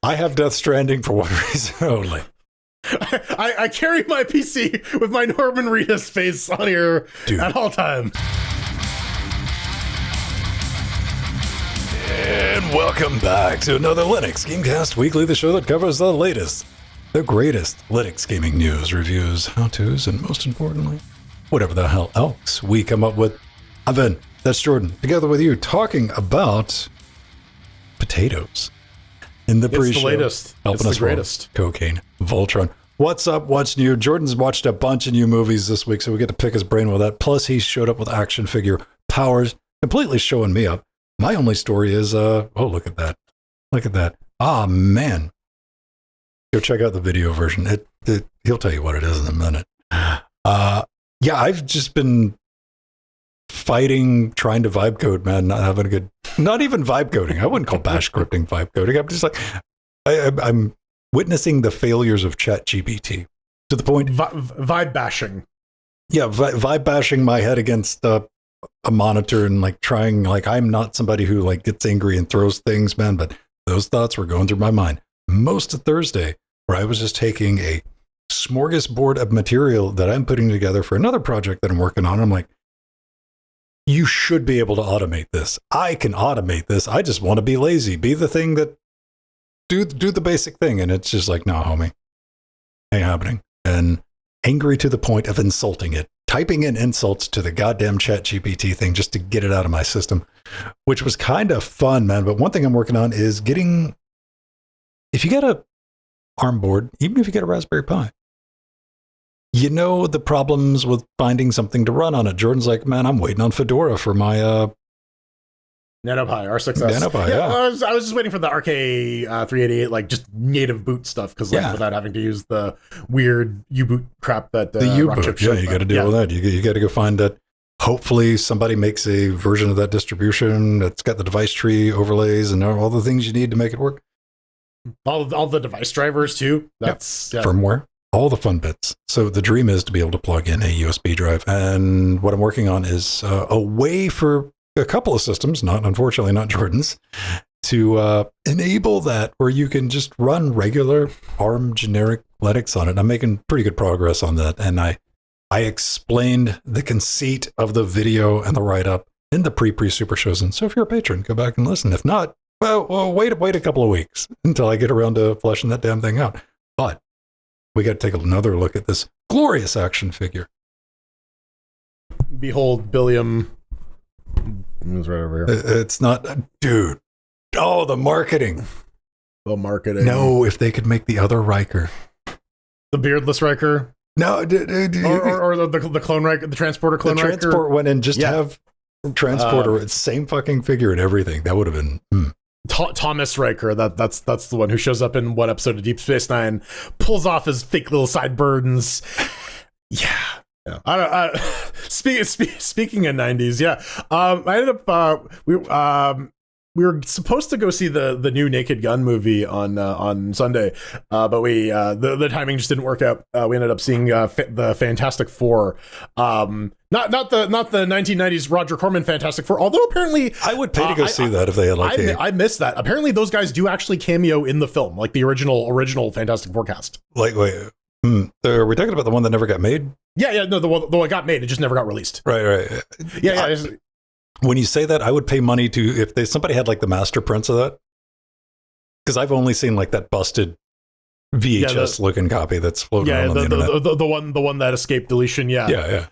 I have Death Stranding for one reason only. I carry my PC with my Norman Reedus face on here at all times. And welcome back to another Linux Gamecast Weekly, the show that covers the latest, the greatest Linux gaming news, reviews, how-tos, and most importantly, whatever the hell else we come up with. I'm Ben, that's Jordan, together with you, talking about potatoes. In the pre-show, it's the latest. helping us the greatest. Cocaine, Voltron. What's up? What's new? Jordan's watched a bunch of new movies this week, so we get to pick his brain with that. Plus, he showed up with action figure powers, completely showing me up. My only story is, oh, look at that. Look at that. Ah, man. Go check out the video version. He'll tell you what it is in a minute. Yeah, I've just been fighting, trying to vibe code, man, not having a good, not even vibe coding. I wouldn't call bash scripting vibe coding. I'm just like, I'm witnessing the failures of ChatGPT to the point. Vibe bashing. Yeah, vibe bashing my head against a monitor and like trying, like I'm not somebody who like gets angry and throws things, man, but those thoughts were going through my mind most of Thursday, where I was just taking a smorgasbord of material that I'm putting together for another project that I'm working on. I'm like, you should be able to automate this. I can automate this. I just want to be lazy, be the thing that do the basic thing. And it's just like, no, homie, ain't happening. And angry to the point of insulting it, typing in insults to the goddamn ChatGPT thing just to get it out of my system, which was kind of fun, man. But one thing I'm working on is getting, if you get a ARM board, even if you get a Raspberry Pi, you know the problems with finding something to run on it. Jordan's like, man, I'm waiting on Fedora for my NanoPi R6S. NanoPi, yeah. I was just waiting for the RK388, like just native boot stuff, because like without having to use the weird U-boot crap that the U-boot. Yeah, you got to deal with that. You got to go find that. Hopefully, somebody makes a version of that distribution that's got the device tree overlays and all the things you need to make it work. All the device drivers too. That's firmware. All the fun bits. So the dream is to be able to plug in a USB drive. And what I'm working on is a way for a couple of systems, unfortunately not Jordan's, to enable that where you can just run regular ARM generic Linux on it. I'm making pretty good progress on that. And I explained the conceit of the video and the write-up in the pre-super shows. And so if you're a patron, go back and listen. If not, well, wait a couple of weeks until I get around to fleshing that damn thing out. But we got to take another look at this glorious action figure. Behold, Billiam. It's right over here. It's not, dude. Oh, the marketing. The marketing. No, if they could make the other Riker. The beardless Riker? No, or the clone Riker, the transporter clone Riker. Transport one and just have transporter, it's same fucking figure and everything. That would have been. Thomas Riker, that's the one who shows up in one episode of Deep Space Nine, pulls off his fake little sideburns. Yeah. Speaking of 90s, I ended up we were supposed to go see the new Naked Gun movie on Sunday, but the timing just didn't work out. We ended up seeing the Fantastic Four, not the 1990s Roger Corman Fantastic Four. Although apparently I would pay to go see that if they had like I missed that. Apparently those guys do actually cameo in the film, like the original Fantastic Four cast. Like wait. Are we talking about the one that never got made? Yeah, no, the one that got made, it just never got released. Right. Yeah. When you say that, I would pay money to if somebody had like the master prints of that, because I've only seen like that busted VHS looking copy that's floating around on the internet. The one that escaped deletion. Yeah,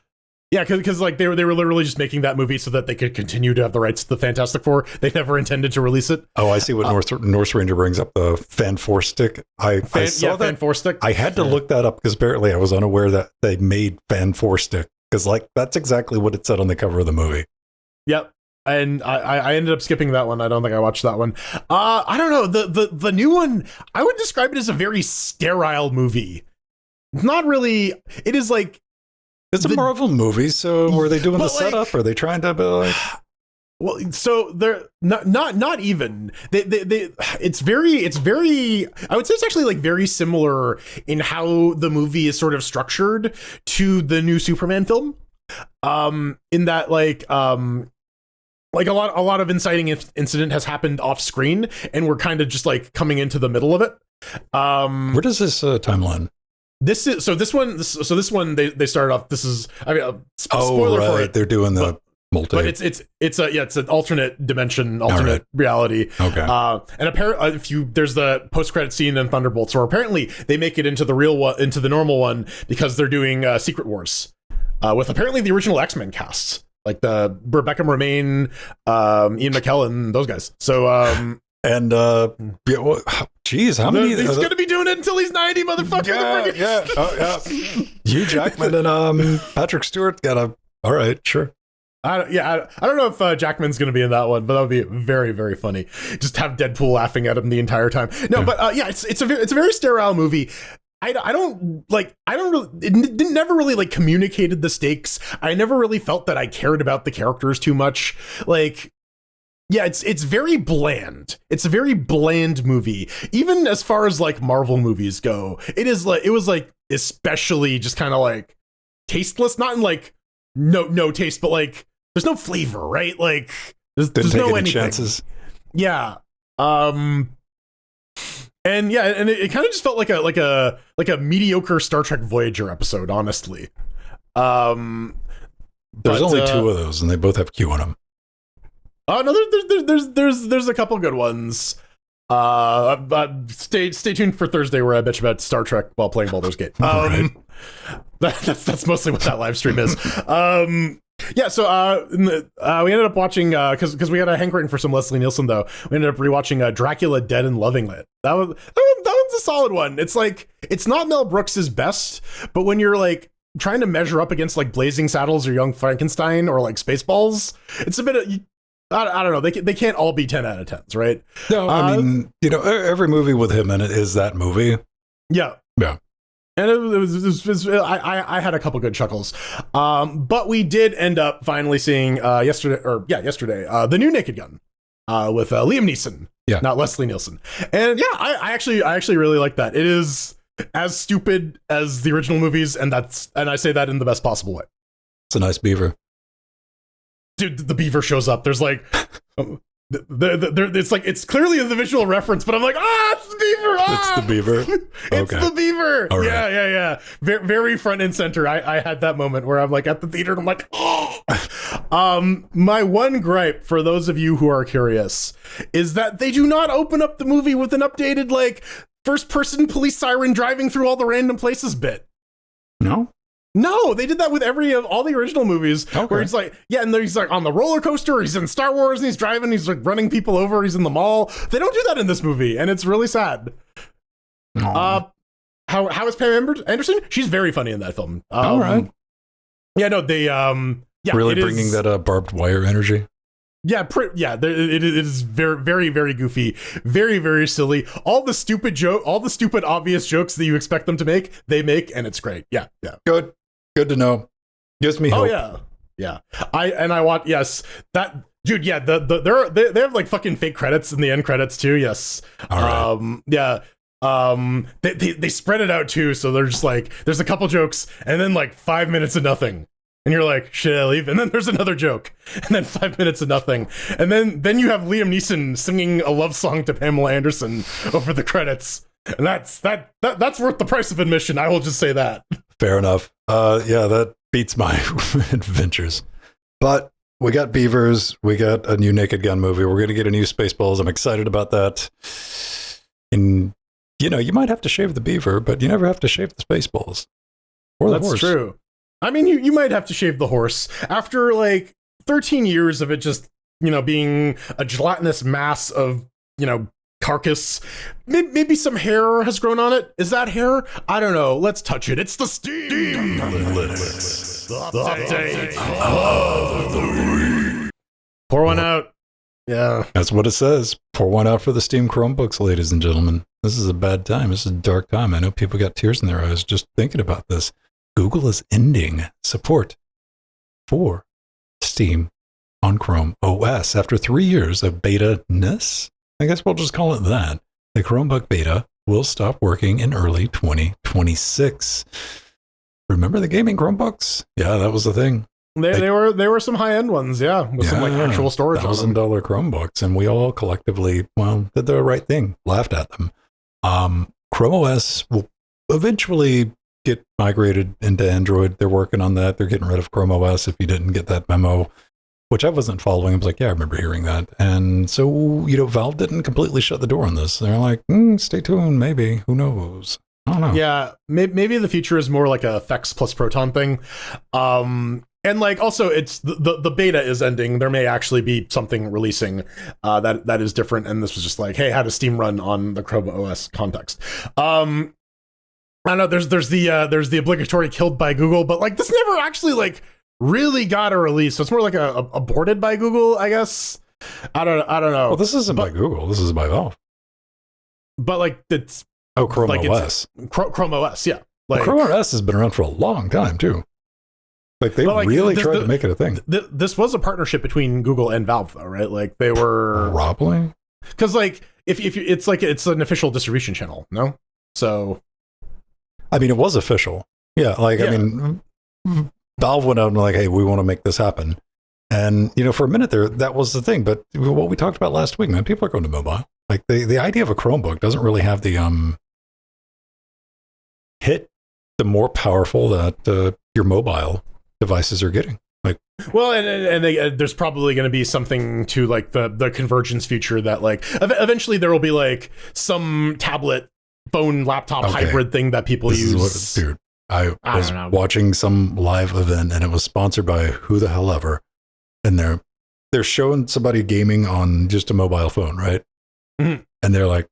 because like they were literally just making that movie so that they could continue to have the rights to the Fantastic Four. They never intended to release it. Oh, I see what Norse Ranger brings up, the Fan 4 stick. I saw that. Fan 4 stick. I had to look that up because apparently I was unaware that they made Fan 4 stick, because like that's exactly what it said on the cover of the movie. Yep. And I ended up skipping that one. I don't think I watched that one. I don't know. The new one, I would describe it as a very sterile movie. Not really. It is like, it's a Marvel movie, so were they doing the setup? Are they trying to be like? Well, so they're not even. It's very. I would say it's actually like very similar in how the movie is sort of structured to the new Superman film. In that like like a lot of inciting incident has happened off screen, and we're kind of just like coming into the middle of it. Where does this timeline? This one they started off. This is, I mean, spoiler for it. They're doing the multi, but it's an alternate dimension, alternate reality. Okay. And apparently, there's the post credit scene in Thunderbolts, where apparently they make it into the real one, into the normal one, because they're doing Secret Wars with apparently the original X-Men casts, like the Rebecca Romijn, Ian McKellen, those guys. So and geez, how many? He's gonna be doing it until he's 90, motherfucker. Yeah. Hugh Jackman and Patrick Stewart got a. All right, sure. I don't know if Jackman's going to be in that one, but that would be very, very funny. Just have Deadpool laughing at him the entire time. No, but it's a very sterile movie. It never really like communicated the stakes. I never really felt that I cared about the characters too much. Like, yeah, it's very bland. It's a very bland movie. Even as far as like Marvel movies go, it was like especially just kind of like tasteless, not in like no taste, but like there's no flavor, right? Like there's no anything. Chances. Yeah. And it kind of just felt like a mediocre Star Trek Voyager episode, honestly. There's only two of those, and they both have Q on them. Oh no, there's a couple good ones. Stay tuned for Thursday, where I bitch about Star Trek while playing Baldur's Gate. Right. That's mostly what that live stream is. Yeah, so we ended up watching because we had a hankering for some Leslie Nielsen, though. We ended up rewatching Dracula Dead and Loving It. That one's a solid one. It's like, it's not Mel Brooks's best, but when you're like trying to measure up against like Blazing Saddles or Young Frankenstein or like Spaceballs, it's a bit of, I don't know, they can't all be 10 out of 10s, right? No, I mean, every movie with him in it is that movie. Yeah. And it was I had a couple good chuckles, but we did end up finally seeing yesterday, the new Naked Gun with Liam Neeson, not Leslie Nielsen, and yeah, I actually really like that. It is as stupid as the original movies, and I say that in the best possible way. It's a nice beaver, dude. The beaver shows up. There's like. It's like, it's clearly the visual reference, but I'm like, it's the beaver. It's the beaver. It's the beaver. All right. Yeah. Very front and center. I had that moment where I'm like at the theater and I'm like, my one gripe for those of you who are curious is that they do not open up the movie with an updated like first person police siren driving through all the random places bit. No, they did that with all the original movies, where he's like, and he's like on the roller coaster, he's in Star Wars, and he's driving, he's like running people over, he's in the mall. They don't do that in this movie, and it's really sad. How is Pam Anderson? She's very funny in that film. All right. Yeah, no, they really bringing that barbed wire energy. Yeah, it is very, very, very goofy, very, very silly. All the stupid obvious jokes that you expect them to make, they make, and it's great. Yeah. Good to know. Gives me hope. Oh yeah. I want, yes, that dude. Yeah, they have like fucking fake credits in the end credits too. Yes. All right. Yeah. They spread it out too, so they're just like, there's a couple jokes, and then like 5 minutes of nothing. And you're like, should I leave? And then there's another joke, and then 5 minutes of nothing, and then you have Liam Neeson singing a love song to Pamela Anderson over the credits, and that's worth the price of admission. I will just say that. Fair enough. That beats my adventures. But we got beavers. We got a new Naked Gun movie. We're gonna get a new Spaceballs. I'm excited about that. And you might have to shave the beaver, but you never have to shave the Spaceballs or the horse. That's true. I mean, you might have to shave the horse after like 13 years of it just, being a gelatinous mass of, carcass. Maybe some hair has grown on it. Is that hair? I don't know. Let's touch it. It's the Steam Update of the week. Pour one out. Yeah. That's what it says. Pour one out for the Steam Chromebooks, ladies and gentlemen. This is a bad time. This is a dark time. I know people got tears in their eyes just thinking about this. Google is ending support for Steam on Chrome OS after 3 years of beta-ness. I guess we'll just call it that. The Chromebook beta will stop working in early 2026. Remember the gaming Chromebooks? Yeah, that was the thing. They were some high end ones, yeah, with some like actual storage. $1,000 Chromebooks, and we all collectively, did the right thing, laughed at them. Chrome OS will eventually get migrated into Android. They're working on that. They're getting rid of Chrome OS. If you didn't get that memo, which I wasn't following, I was like, yeah, I remember hearing that. And so, Valve didn't completely shut the door on this. They're like, stay tuned, maybe. Who knows? I don't know. Yeah, maybe the future is more like a FEX plus Proton thing. And like also it's the beta is ending. There may actually be something releasing that is different. And this was just like, hey, how does Steam run on the Chrome OS context? I don't know, there's the obligatory killed by Google, but like this never actually like really got a release. So it's more like a aborted by Google, I guess. I don't know. Well, this isn't by Google. This is by Valve. But like it's Chrome like OS. Chrome OS, yeah. Like Chrome OS has been around for a long time too. Like they really tried to make it a thing. This was a partnership between Google and Valve, though, right? Like they were probably because like if it's like it's an official distribution channel, no? So I mean, it was official, yeah. Like I mean, Valve went out and like, hey, we want to make this happen, and for a minute there, that was the thing. But what we talked about last week, man, people are going to mobile. Like the idea of a Chromebook doesn't really have the hit the more powerful that your mobile devices are getting. Like, well, and there's probably going to be something to like the convergence feature that like eventually there will be like some tablet, phone, laptop hybrid thing that people use. Dude, I was watching some live event and it was sponsored by who the hell ever, and they're showing somebody gaming on just a mobile phone, right? Mm-hmm. And they're like,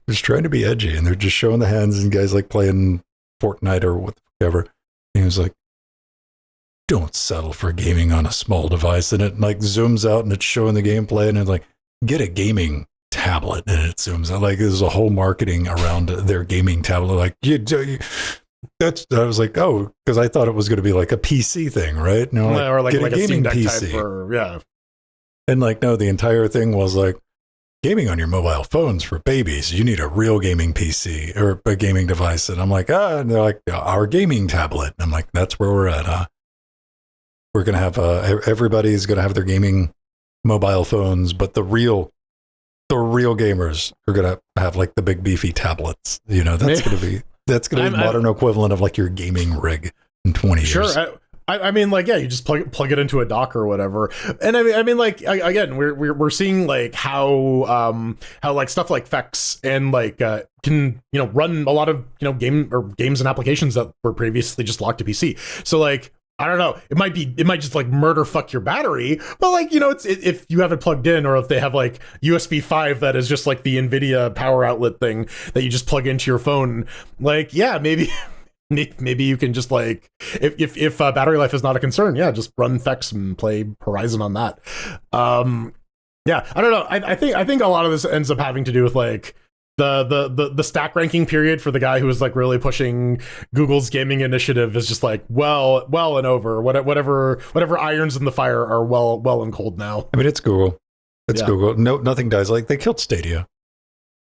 just trying to be edgy, and they're just showing the hands and guys like playing Fortnite or whatever. And he was like, don't settle for gaming on a small device. And it like zooms out and it's showing the gameplay, and it's like, get a gaming tablet, and it zooms out. Like there's a whole marketing around their gaming tablet. Like I was like, oh, because I thought it was going to be like a PC thing, right? No, like, or like get a gaming Steam Deck PC. Type or, yeah. And like, no, the entire thing was like, gaming on your mobile phones for babies. You need a real gaming PC or a gaming device. And I'm like, and they're like, our gaming tablet. And I'm like, that's where we're at, huh? We're going to have, everybody's going to have their gaming mobile phones, but the real gamers are going to have like the big beefy tablets. That's going to be the modern equivalent of like your gaming rig in 20 years. Sure. I mean, like, yeah, you just plug it into a dock or whatever. And I mean, like, again, we're seeing like how like stuff like FEX and like can run a lot of games and applications that were previously just locked to PC. So like, I don't know, it might just like murder fuck your battery, but like it's if you have it plugged in, or if they have like USB 5 that is just like the NVIDIA power outlet thing that you just plug into your phone, like yeah, maybe you can just like if battery life is not a concern, yeah, just run FEX and play Horizon on that. Yeah, I don't know. I think a lot of this ends up having to do with like the stack ranking period for the guy who was like really pushing Google's gaming initiative is just like well and over. Whatever irons in the fire are well and cold now. I mean, it's Google. Google. No, nothing dies. Like they killed Stadia,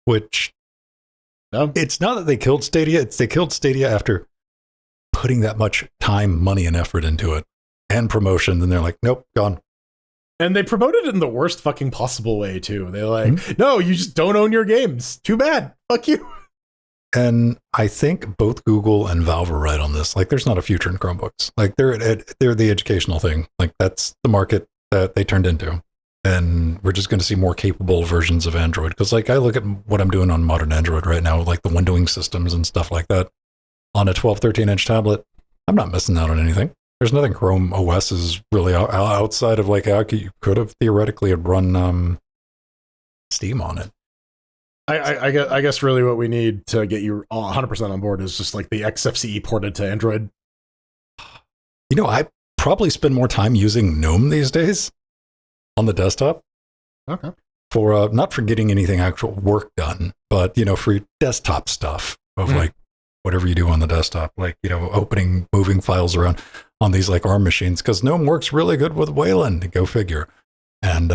which. No. It's not that they killed Stadia, they killed Stadia after putting that much time, money, and effort into it and promotion. And they're like, nope, gone. And they promoted it in the worst fucking possible way, too. They're like, no, you just don't own your games. Too bad. Fuck you. And I think both Google and Valve are right on this. Like, there's not a future in Chromebooks. Like, they're the educational thing. Like, that's the market that they turned into. And we're just going to see more capable versions of Android. Because, like, I look at what I'm doing on modern Android right now, like the windowing systems and stuff like that. On a 12, 13-inch tablet, I'm not missing out on anything. There's nothing Chrome OS is really outside of, like, you could have theoretically run Steam on it. I guess really what we need to get you 100% on board is just, like, the XFCE ported to Android. I probably spend more time using GNOME these days. On the desktop, okay. For not for getting anything actual work done, but for desktop stuff of like whatever you do on the desktop, like opening, moving files around on these like ARM machines, because GNOME works really good with Wayland. Go figure, and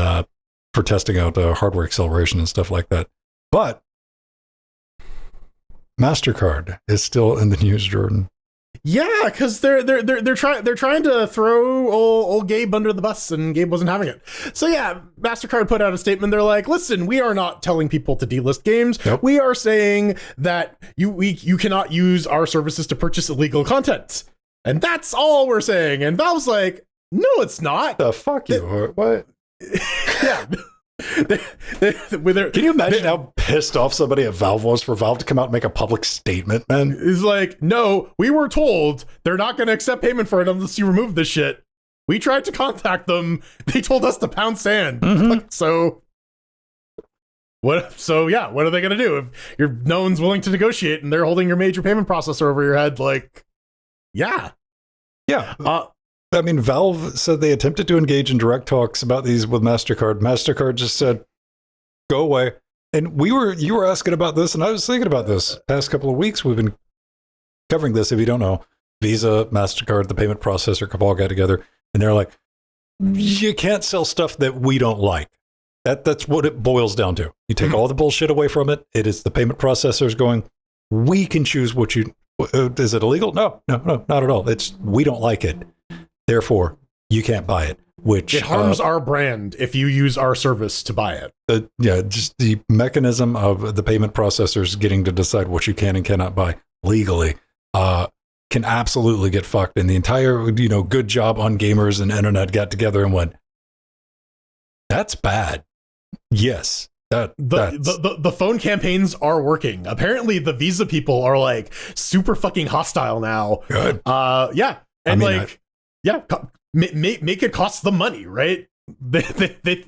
for testing out hardware acceleration and stuff like that. But Mastercard is still in the news, Jordan. Yeah, because they're trying to throw old Gabe under the bus, and Gabe wasn't having it. So yeah, Mastercard put out a statement. They're like, "Listen, we are not telling people to delist games. Nope. We are saying that you cannot use our services to purchase illegal content, and that's all we're saying." And Valve's like, "No, it's not. The fuck you? What? Yeah." Can you imagine how pissed off somebody at Valve was for Valve to come out and make a public statement, man? It's like, no, we were told they're not going to accept payment for it unless you remove this shit. We tried to contact them. They told us to pound sand. So what? So yeah, what are they going to do if no one's willing to negotiate and they're holding your major payment processor over your head? Like, yeah. I mean, Valve said they attempted to engage in direct talks about these with Mastercard. Mastercard just said, "Go away." And you were asking about this, and I was thinking about this. Past couple of weeks, we've been covering this. If you don't know, Visa, Mastercard, the payment processor cabal got together, and they're like, "You can't sell stuff that we don't like." That's what it boils down to. You take all the bullshit away from it. It is the payment processors going, "We can choose what you." Is it illegal? No, not at all. It's we don't like it. Therefore, you can't buy it, which it harms our brand if you use our service to buy it. Just the mechanism of the payment processors getting to decide what you can and cannot buy legally can absolutely get fucked. And the entire, good job on gamers and internet got together and went, "That's bad." Yes. The phone campaigns are working. Apparently, the Visa people are like super fucking hostile now. Good. Yeah, and make it cost them money, right? That's the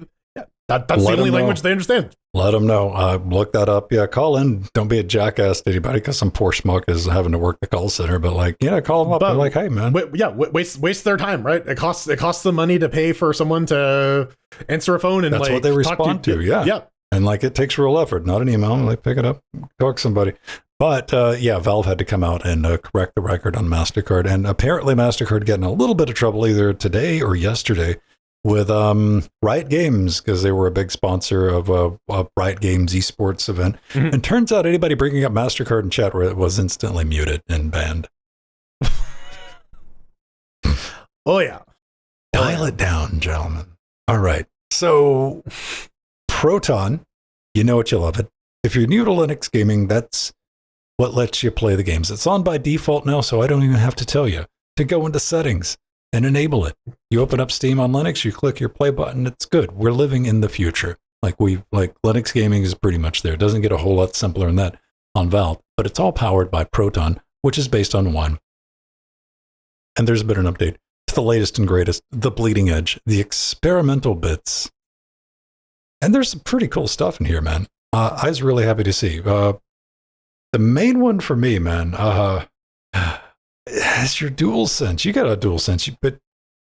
only language they understand. Let them know. Look that up. Yeah, call in. Don't be a jackass to anybody because some poor schmuck is having to work the call center. But call them up. They're like, "Hey, man." Waste their time, right? It costs them money to pay for someone to answer a phone, and that's what they respond to. Yeah. And it takes real effort, not an email. Like, pick it up, talk to somebody. But Valve had to come out and correct the record on Mastercard, and apparently Mastercard getting a little bit of trouble either today or yesterday with Riot Games because they were a big sponsor of a Riot Games esports event. And turns out anybody bringing up Mastercard in chat was instantly muted and banned. Oh yeah, dial it down, gentlemen. All right, so. Proton, you know what, you love it. If you're new to Linux gaming, that's what lets you play the games. It's on by default now, so I don't even have to tell you to go into settings and enable it. You open up Steam on Linux, you click your play button, it's good. We're living in the future. Linux gaming is pretty much there. It doesn't get a whole lot simpler than that on Valve, but it's all powered by Proton, which is based on One. And there's been an update to the latest and greatest, the bleeding edge, the experimental bits. And there's some pretty cool stuff in here, man. I was really happy to see. The main one for me, man, is your DualSense. You got a DualSense, but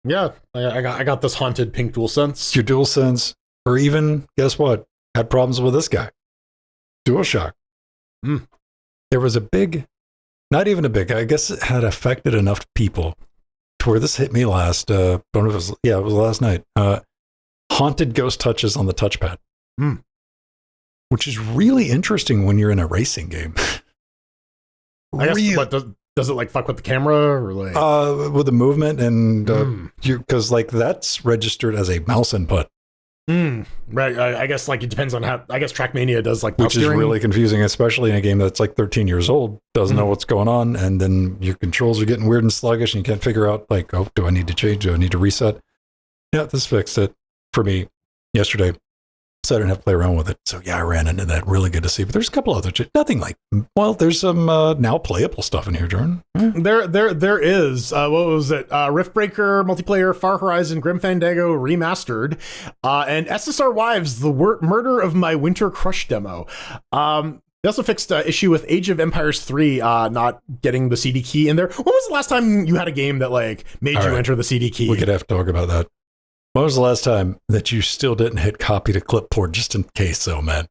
yeah, I got this haunted pink DualSense. Your DualSense, or even guess what? Had problems with this guy, DualShock. There was not even a big. I guess it had affected enough people to where this hit me last. It was last night. Haunted ghost touches on the touchpad, which is really interesting when you're in a racing game. I guess, what, does it fuck with the camera or with the movement and because that's registered as a mouse input. Right. I guess it depends on how. I guess Trackmania does which is really confusing, especially in a game that's 13 years old, doesn't know what's going on, and then your controls are getting weird and sluggish, and you can't figure out do I need to change? Do I need to reset? Yeah, this fixed it for me yesterday, so I didn't have to play around with it. So yeah, I ran into that. Really good to see. But there's a couple other nothing there's some now playable stuff in here, Jordan. There is what was it? Riftbreaker multiplayer, Far Horizon, Grim Fandango remastered, and SSR Wives: The Murder of My Winter Crush demo. They also fixed issue with Age of Empires 3 not getting the CD key in there. When was the last time you had a game that made you enter the CD key? We could have to talk about that. When was the last time that you still didn't hit copy to clipboard just in case, though, man?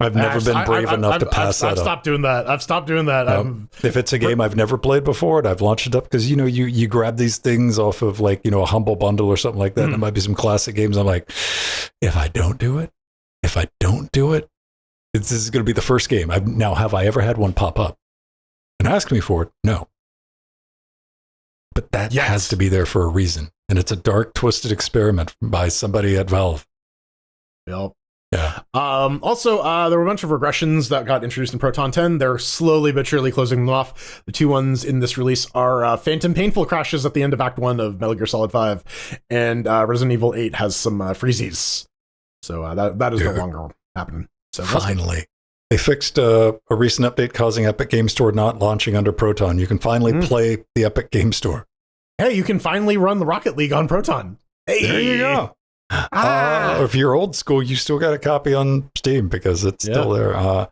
I've never been brave enough to pass that up. I've stopped doing that. If it's a game I've never played before and I've launched it up, because, you grab these things off of a Humble Bundle or something like that, and it might be some classic games. I'm like, if I don't do it, this is going to be the first game. Have I ever had one pop up? and ask me for it. No. But that has to be there for a reason. And it's a dark, twisted experiment by somebody at Valve. Yep. Yeah. Also, there were a bunch of regressions that got introduced in Proton 10. They're slowly but surely closing them off. The two ones in this release are phantom painful crashes at the end of Act 1 of Metal Gear Solid 5, and Resident Evil 8 has some freezies. So that is no longer happening. So finally. They fixed a recent update causing Epic Game Store not launching under Proton. You can finally play the Epic Game Store. Hey, you can finally run the Rocket League on Proton. Hey. There you go. If you're old school, you still got a copy on Steam because it's still there. I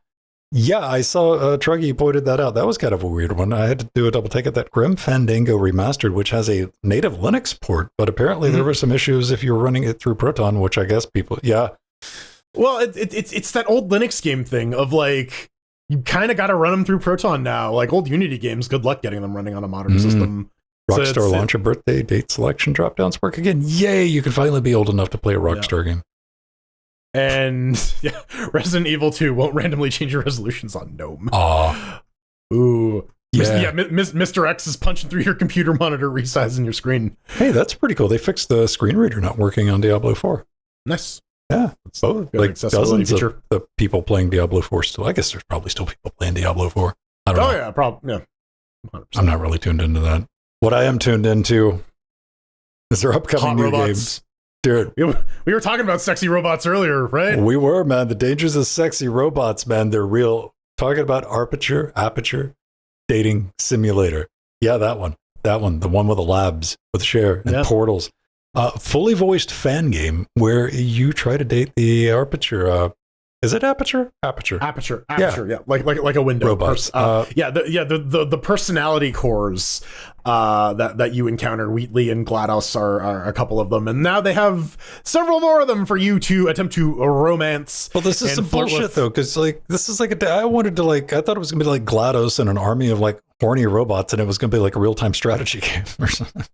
saw Truggy pointed that out. That was kind of a weird one. I had to do a double take at that Grim Fandango Remastered, which has a native Linux port, but apparently there were some issues if you were running it through Proton, which I guess people, Well, it's that old Linux game thing of like, you kind of got to run them through Proton now. Like old Unity games, good luck getting them running on a modern system. Rockstar so launcher birthday date selection drop-downs work again. Yay, you can finally be old enough to play a Rockstar game. And Resident Evil 2 won't randomly change your resolutions on GNOME. Aw. Ooh. Yeah, Mr. X is punching through your computer monitor, resizing your screen. Hey, that's pretty cool. They fixed the screen reader not working on Diablo 4. Nice. Yeah, like dozens of the people playing Diablo 4 still. I guess there's probably still people playing Diablo 4. I don't know. Yeah, probably. Yeah, 100%. I'm not really tuned into that. What I am tuned into is their upcoming new games. Dude, we were talking about sexy robots earlier, right? We were, man. The dangers of sexy robots, man. They're real. Talking about Aperture dating simulator. Yeah, that one. The one with the labs with Cher and portals. Fully voiced fan game where you try to date the Aperture. Is it Aperture? Aperture. Yeah. Like a window. Robots. The personality cores that you encounter. Wheatley and GLaDOS are a couple of them, and now they have several more of them for you to attempt to romance. Well, this is some bullshit though, because like this is like I thought it was gonna be like GLaDOS and an army of like horny robots, and it was gonna be like a real-time strategy game or something.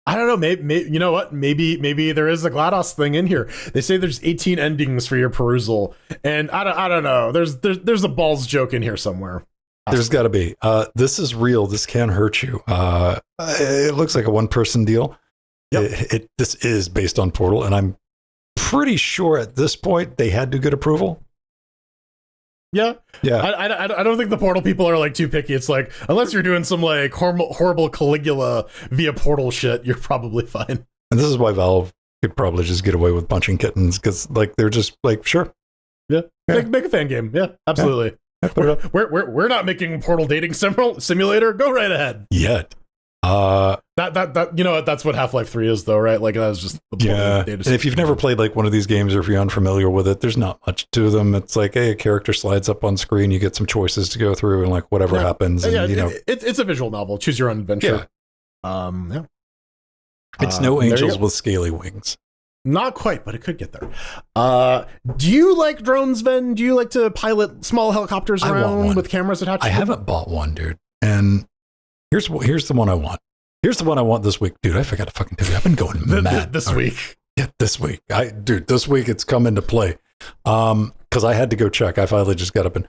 I don't know. Maybe you know what? Maybe there is a GLaDOS thing in here. They say there's 18 endings for your perusal, and I don't know. There's a balls joke in here somewhere. There's got to be. This is real. This can hurt you. It looks like a one-person deal. Yep. This is based on Portal, and I'm pretty sure at this point they had to get approval. Yeah. I don't think the Portal people are like too picky. It's like, unless you're doing some like horrible Caligula via Portal shit, you're probably fine. And this is why Valve could probably just get away with punching kittens, because like they're just like, sure. Yeah. Make a fan game. Yeah, absolutely. Yeah. We're not making Portal dating simulator. Go right ahead. Yet. That you know what, that's what Half-Life 3 is though, right? Like that's just the data. And if you've never played like one of these games, or if you're unfamiliar with it, there's not much to them. It's like, hey, a character slides up on screen, you get some choices to go through, and like whatever happens, and it's a visual novel. Choose your own adventure. It's no angels with scaly wings. Not quite, but it could get there. Do you like drones, Ven? Do you like to pilot small helicopters around with cameras attached? I haven't bought one, dude. And here's the one I want. Here's the one I want this week, dude. I forgot to fucking tell you. I've been going mad this week. Yeah, this week. This week it's come into play. Because I had to go check. I finally just got up, and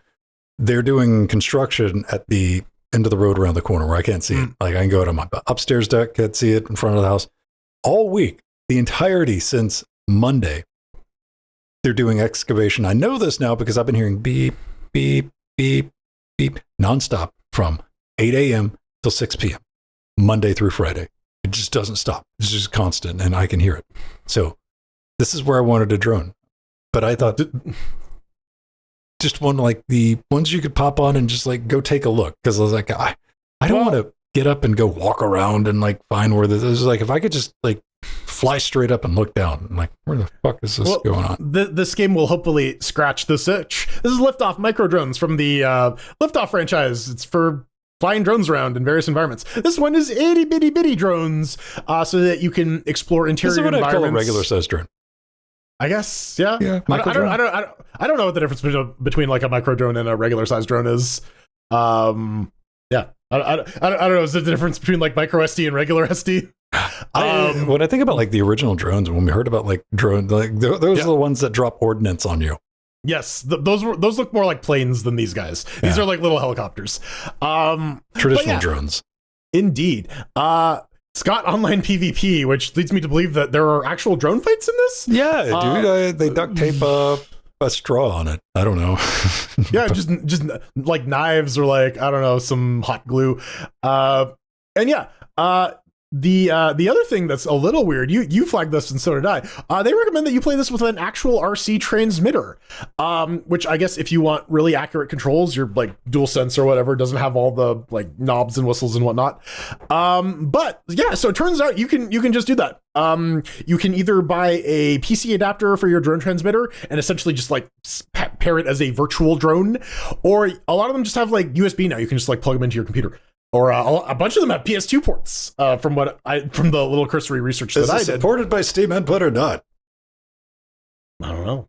they're doing construction at the end of the road around the corner where I can't see it. Like I can go to my upstairs deck, can't see it in front of the house. All week, the entirety since Monday, they're doing excavation. I know this now because I've been hearing beep, beep, beep, beep nonstop from 8 a.m. till 6 p.m. Monday through Friday. It just doesn't stop. It's just constant, and I can hear it. So this is where I wanted a drone. But I thought just one like the ones you could pop on and just like go take a look. Because I was like, I don't want to get up and go walk around and like find where this is. Like if I could just like fly straight up and look down, I'm like, where the fuck is this going on? This game will hopefully scratch this itch. This is Liftoff micro drones from the Liftoff franchise. It's for flying drones around in various environments. This one is itty bitty drones, so that you can explore interior environments. This is what I call a regular size drone. I guess, yeah. I don't know what the difference between like a micro drone and a regular size drone is. I don't know. Is there the difference between like micro SD and regular SD? When I think about like the original drones, when we heard about like drone, like those are the ones that drop ordnance on you. Yes, those look more like planes than these guys. These are like little helicopters. Traditional drones. Indeed. Scott, online PvP, which leads me to believe that there are actual drone fights in this. Yeah, dude. They duct tape a straw on it. I don't know. Yeah, just like knives or like, I don't know, some hot glue. And yeah, the other thing that's a little weird, you flagged this and so did I. They recommend that you play this with an actual RC transmitter, which I guess if you want really accurate controls, your like DualSense or whatever doesn't have all the like knobs and whistles and whatnot. But yeah, so it turns out you can just do that. You can either buy a PC adapter for your drone transmitter and essentially just like pair it as a virtual drone, or a lot of them just have like USB now. You can just like plug them into your computer. Or a bunch of them have PS2 ports. From the little cursory research that I did. Is it supported by Steam Input or not? I don't know.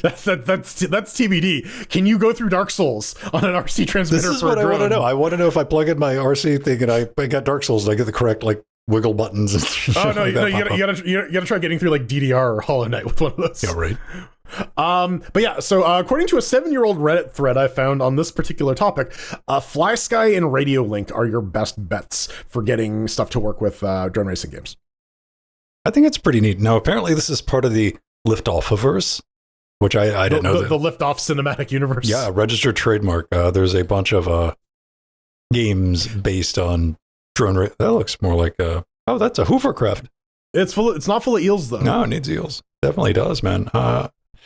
that's TBD. Can you go through Dark Souls on an RC transmitter? This is what I want to know. I want to know if I plug in my RC thing and I got Dark Souls and I get the correct like wiggle buttons. And oh no, you gotta try getting through like DDR or Hollow Knight with one of those. Yeah, right. But yeah, so according to a 7-year-old Reddit thread I found on this particular topic, FlySky and Radio Link are your best bets for getting stuff to work with drone racing games. I think it's pretty neat. Now, apparently this is part of the Liftoff-averse, which I didn't know. The Liftoff cinematic universe. Yeah, registered trademark. There's a bunch of games based on drone racing. That looks more like that's a hovercraft. It's not full of eels though. No, it needs eels. Definitely does, man.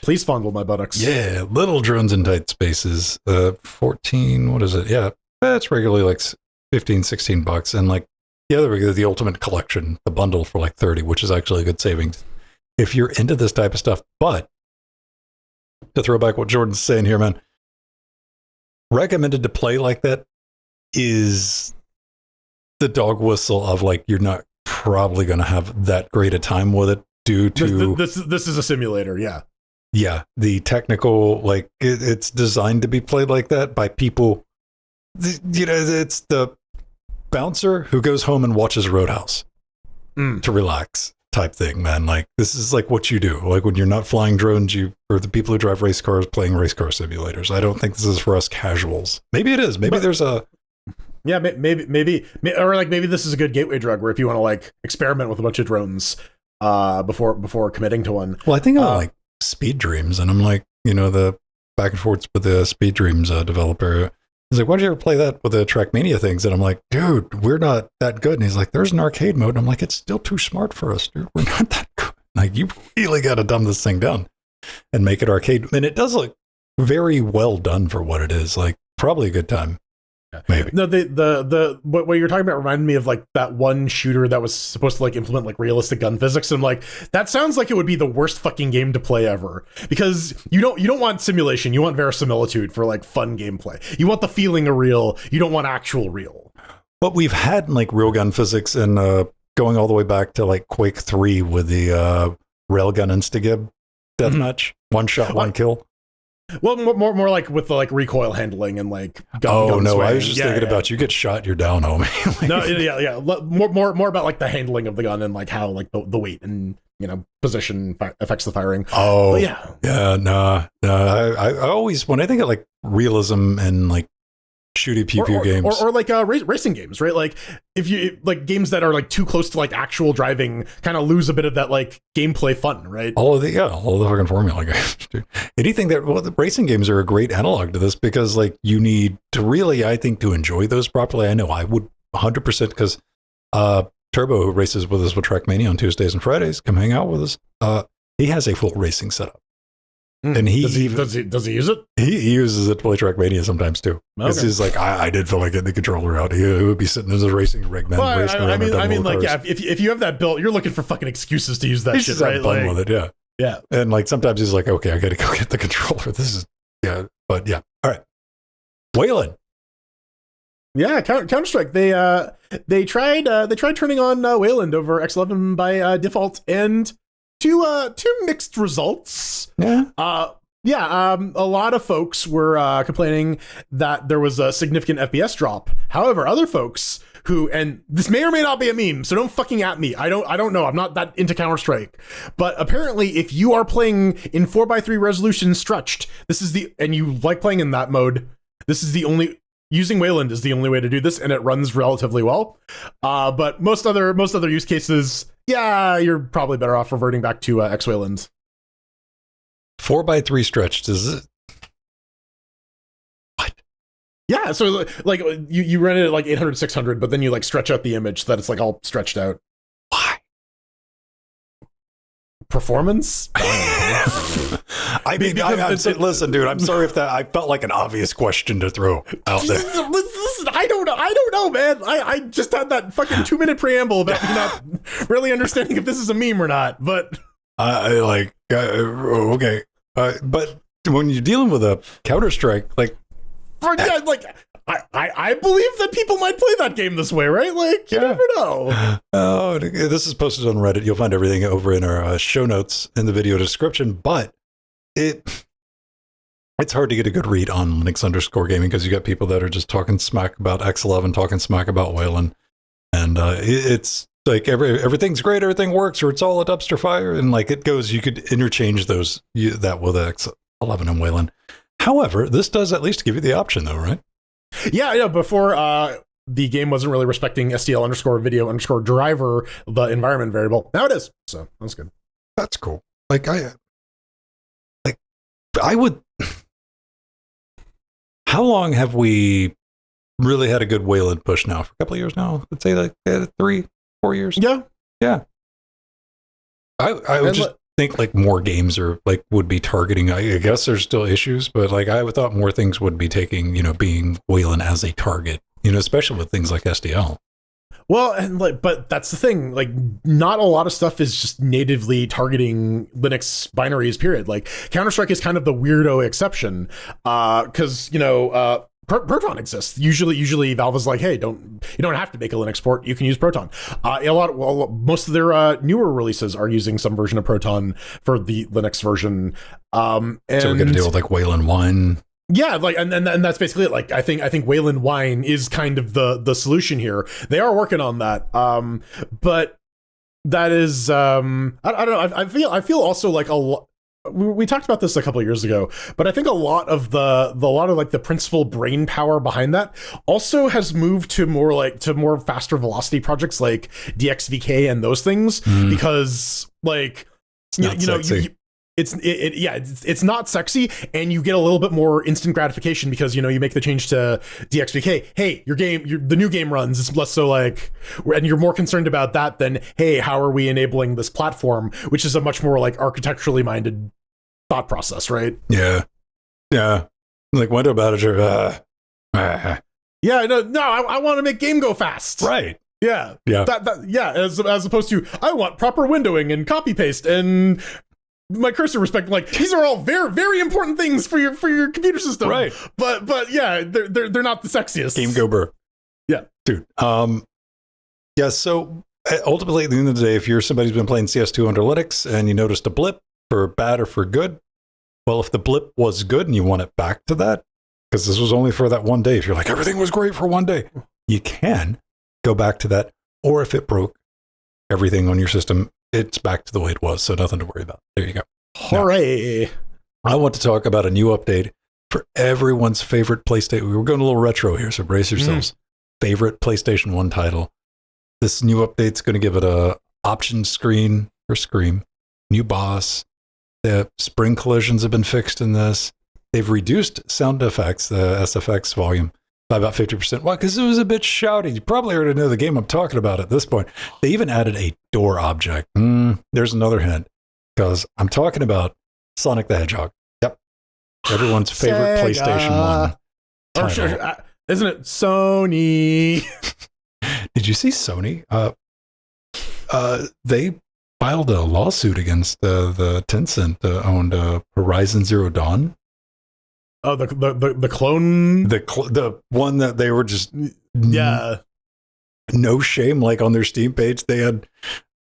Please fondle my buttocks. Yeah, little drones in tight spaces. 14, what is it? Yeah, that's regularly like 15, $16. And like the ultimate collection, the bundle for like 30, which is actually a good savings if you're into this type of stuff. But to throw back what Jordan's saying here, man, recommended to play like that is the dog whistle of like, you're not probably going to have that great a time with it due to... This is a simulator, yeah. Yeah, the technical, like, it's designed to be played like that by people, you know, it's the bouncer who goes home and watches Roadhouse to relax type thing, man. Like, this is like what you do. Like, when you're not flying drones, or the people who drive race cars playing race car simulators. I don't think this is for us casuals. Maybe it is. Maybe there's a... Yeah, maybe, or like maybe this is a good gateway drug where if you want to like experiment with a bunch of drones before committing to one. Well, I think I like Speed Dreams, and I'm like, you know, the back and forth with the Speed Dreams developer. He's like, why did you ever play that with the Trackmania things? And I'm like, dude, we're not that good. And he's like, there's an arcade mode. And I'm like, it's still too smart for us, dude. We're not that good. Like, you really got to dumb this thing down and make it arcade. And it does look very well done for what it is. Like, probably a good time. Maybe. No, what you're talking about reminded me of like that one shooter that was supposed to like implement like realistic gun physics. And I'm like, that sounds like it would be the worst fucking game to play ever, because you don't want simulation. You want verisimilitude for like fun gameplay. You want the feeling of real. You don't want actual real. But we've had like real gun physics, and going all the way back to like Quake 3 with the railgun instagib deathmatch, one shot, one kill. Well, more like with the like recoil handling and like gun no, swaying. I was just thinking about you get shot, you're down, homie. Like, no, yeah. More about like the handling of the gun and like how like the weight and, you know, position affects the firing. Oh, but yeah. I always, when I think of like realism and like shooty pew pew games, or like racing games, right? Like if you like games that are like too close to like actual driving, kind of lose a bit of that like gameplay fun, right? All the fucking formula games, dude. Anything that, well, the racing games are a great analog to this, because like you need to really, I think, to enjoy those properly. I know I would 100%, because Turbo, who races with us with Trackmania on Tuesdays and Fridays, come hang out with us. He has a full racing setup. And does he use it? He uses it to play Trackmania sometimes too. Because he's like, I did feel like getting the controller out. He would be sitting as a racing rig, man. Well, I mean, like, yeah, if you have that built, you're looking for fucking excuses to use that shit, right? He's fun with it, yeah. Yeah. And like sometimes he's like, okay, I got to go get the controller. This is, yeah, but yeah. All right. Wayland. Yeah, Counter-Strike. They tried turning on Wayland over X11 by default, and two mixed results. Yeah. A lot of folks were complaining that there was a significant FPS drop. However, other folks who, and this may or may not be a meme, so don't fucking at me. I don't know. I'm not that into Counter-Strike. But apparently, if you are playing in 4:3 resolution stretched, and you like playing in that mode, using Wayland is the only way to do this, and it runs relatively well. But most other use cases, yeah, you're probably better off reverting back to X Wayland. 4:3 stretched, is it? What? Yeah, so like you run it at like 800, 600, but then you like stretch out the image so that it's like all stretched out. Why? Performance? Listen, dude, I'm sorry if I felt like an obvious question to throw out there. Listen, I don't know, man. I just had that fucking 2-minute preamble about me not really understanding if this is a meme or not, but... okay. But when you're dealing with a Counter-Strike, like... I believe that people might play that game this way, right? Like, you never know. Oh, this is posted on Reddit. You'll find everything over in our show notes in the video description, but it's hard to get a good read on Linux_gaming because you got people that are just talking smack about X11, talking smack about Wayland, and it's like everything's great, everything works, or it's all a dumpster fire, and like it goes. You could interchange that with X11 and Wayland. However, this does at least give you the option, though, right? Yeah. Before the game wasn't really respecting STL_video_driver, the environment variable. Now it is, so that's good. That's cool. I would. How long have we really had a good Wayland push now? For a couple of years now? Let's say like 3-4 years. Yeah. I would just think like more games would be targeting. I guess there's still issues, but like I would thought more things would be taking, being Wayland as a target, especially with things like SDL. Well, and but that's the thing. Like, not a lot of stuff is just natively targeting Linux binaries. Period. Like, Counter-Strike is kind of the weirdo exception, because Proton exists. Usually, Valve is like, hey, you don't have to make a Linux port. You can use Proton. Most of their newer releases are using some version of Proton for the Linux version. And so we're gonna deal with like Wayland Wine. Yeah, like and that's basically it. Like I think Wayland Wine is kind of the solution here. They are working on that. But that is I don't know. I feel also like a lot. We talked about this a couple of years ago, but I think a lot of the principal brain power behind that also has moved to more faster velocity projects like DXVK and those things, because like it's not sexy, and you get a little bit more instant gratification because you make the change to DXVK. Hey, the new game runs. It's less so like, and you're more concerned about that than, hey, how are we enabling this platform, which is a much more like architecturally minded thought process, right? Yeah. Like window manager. I want to make game go fast. Right. Yeah. As opposed to, I want proper windowing and copy paste and my cursor respect. Like, these are all very, very important things for your computer system. Right. But yeah, they're not the sexiest. Game go burr. Yeah. Dude. So ultimately at the end of the day, if you're somebody who's been playing CS2 under Linux and you noticed a blip, for bad or for good, well, if the blip was good and you want it back to that, because this was only for that one day, if you're like, everything was great for one day, you can go back to that. Or if it broke everything on your system, it's back to the way it was, so nothing to worry about. There you go. Hooray! Now, I want to talk about a new update for everyone's favorite PlayStation. We're going a little retro here, so brace yourselves. Favorite PlayStation 1 title. This new update's going to give it a option screen for Scream, new boss. The spring collisions have been fixed in this. They've reduced sound effects, the SFX volume, by about 50%. Why? Because it was a bit shouty. You probably already know the game I'm talking about at this point. They even added a door object. There's another hint, because I'm talking about Sonic the Hedgehog. Yep. Everyone's favorite Sega. PlayStation 1 title. Sure, isn't it Sony? Did you see Sony? They filed a lawsuit against the Tencent owned Horizon Zero Dawn. Oh, the clone, the one that they were just no shame. Like on their Steam page, they had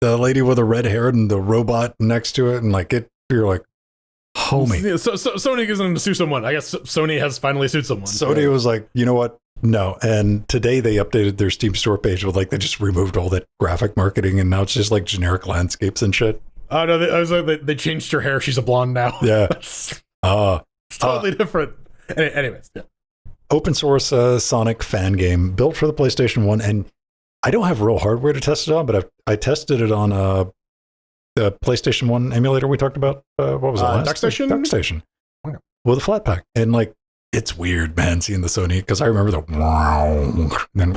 the lady with the red hair and the robot next to it, and like it. You're like, homie. So Sony isn't to sue someone. I guess Sony has finally sued someone. Sony was like, you know what? No, and today they updated their Steam store page with like they just removed all that graphic marketing, and now it's just like generic landscapes and shit. Oh no, I was like, they changed her hair. She's a blonde now. Yeah, It's totally different. Anyways, yeah. Open source Sonic fan game built for the PlayStation 1, and I don't have real hardware to test it on, but I tested it on the PlayStation 1 emulator we talked about. What was it? DuckStation? DuckStation. Okay. With a flat pack. And like, it's weird, man, seeing the Sony, because I remember the wow. Then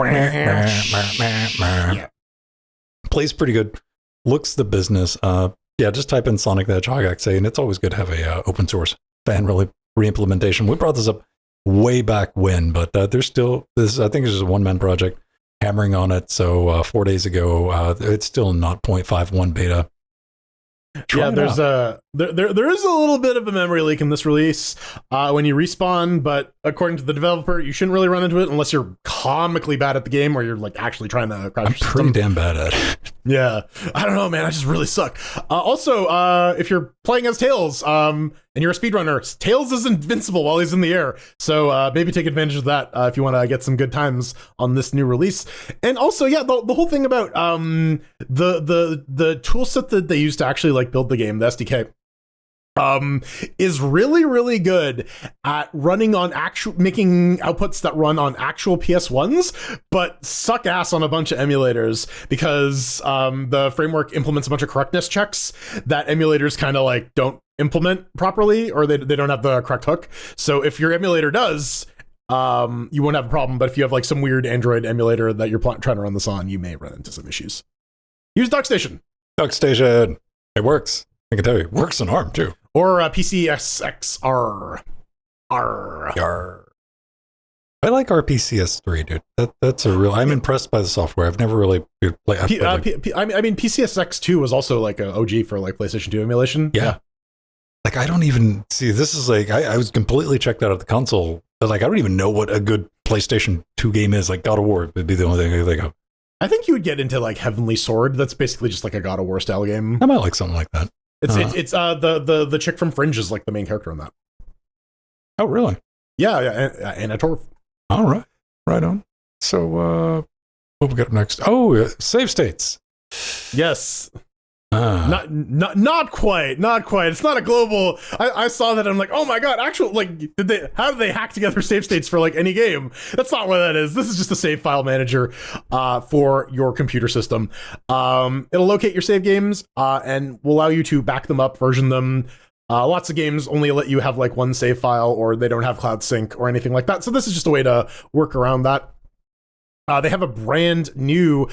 plays pretty good. Looks the business. Yeah, just type in Sonic the Hedgehog XA, and it's always good to have a open source fan re-implementation. We brought this up way back when, but there's still this. I think it's just a one-man project hammering on it. So 4 days ago, it's still not 0.51 beta. There's there is a little bit of a memory leak in this release when you respawn, but according to the developer, you shouldn't really run into it unless you're comically bad at the game or you're like actually trying to crash your system. Pretty damn bad at it. Yeah, I don't know, man. I just really suck. Also, if you're playing as Tails and you're a speedrunner, Tails is invincible while he's in the air. So maybe take advantage of that if you want to get some good times on this new release. And also, yeah, the whole thing about the tool set that they use to actually like build the game, the SDK, is really, really good at running on making outputs that run on actual PS1s, but suck ass on a bunch of emulators because the framework implements a bunch of correctness checks that emulators kind of like don't implement properly, or they don't have the correct hook. So if your emulator does, you won't have a problem, but if you have like some weird Android emulator that you're trying to run this on, you may run into some issues. Use DuckStation. DuckStation. It works. I can tell you. It works on ARM too. Or PCSXR. Yarr. I like RPCS3, dude. That's a real. I'm impressed by the software. I've never really played. I mean, PCSX2 was also like a OG for like PlayStation 2 emulation. Yeah. Like I don't even see. This is like I was completely checked out of the console. But like I don't even know what a good PlayStation 2 game is. Like God of War would be the only thing I think of. I think you would get into like Heavenly Sword. That's basically just like a God of War style game. I might like something like that. It's the chick from Fringe is like the main character in that. Oh really? Yeah, Anna Torv. All right, right on. So what we got up next? Oh, save states. Yes. Not quite. It's not a global. I saw that. I'm like, oh my god! Actual like, how did they hack together save states for like any game? That's not what that is. This is just a save file manager for your computer system. It'll locate your save games and will allow you to back them up, version them. Lots of games only let you have like one save file, or they don't have cloud sync or anything like that. So this is just a way to work around that. They have a brand new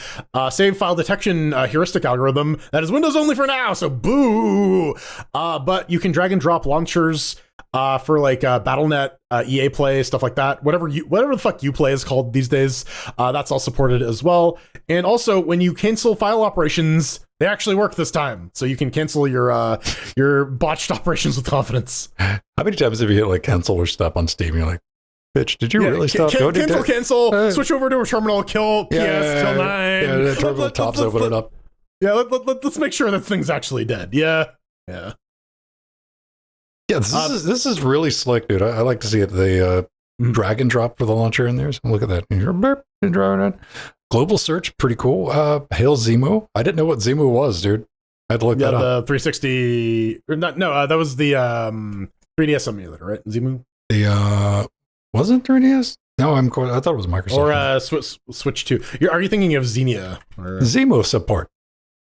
save file detection heuristic algorithm that is Windows only for now, so boo! But you can drag and drop launchers for like Battle.net, EA Play, stuff like that. Whatever the fuck Uplay is called these days, that's all supported as well. And also, when you cancel file operations, they actually work this time, so you can cancel your botched operations with confidence. How many times have you hit like cancel or stop on Steam? You're like, bitch, did you really stop? Cancel, switch over to a terminal, kill PS, kill 9. Yeah, the terminal tops open it up. Yeah, let's make sure that thing's actually dead. Yeah. This is really slick, dude. I like to see it. They drag and drop for the launcher in there. So look at that. You're drawing it. Global search, pretty cool. Hail Zemu. I didn't know what Zemu was, dude. I had to look that up. The 360. That was the 3DS emulator, right? Zemu. Wasn't 3DS? No, I thought it was Microsoft. Or Switch 2. Are you thinking of Xenia? Or Zemu support.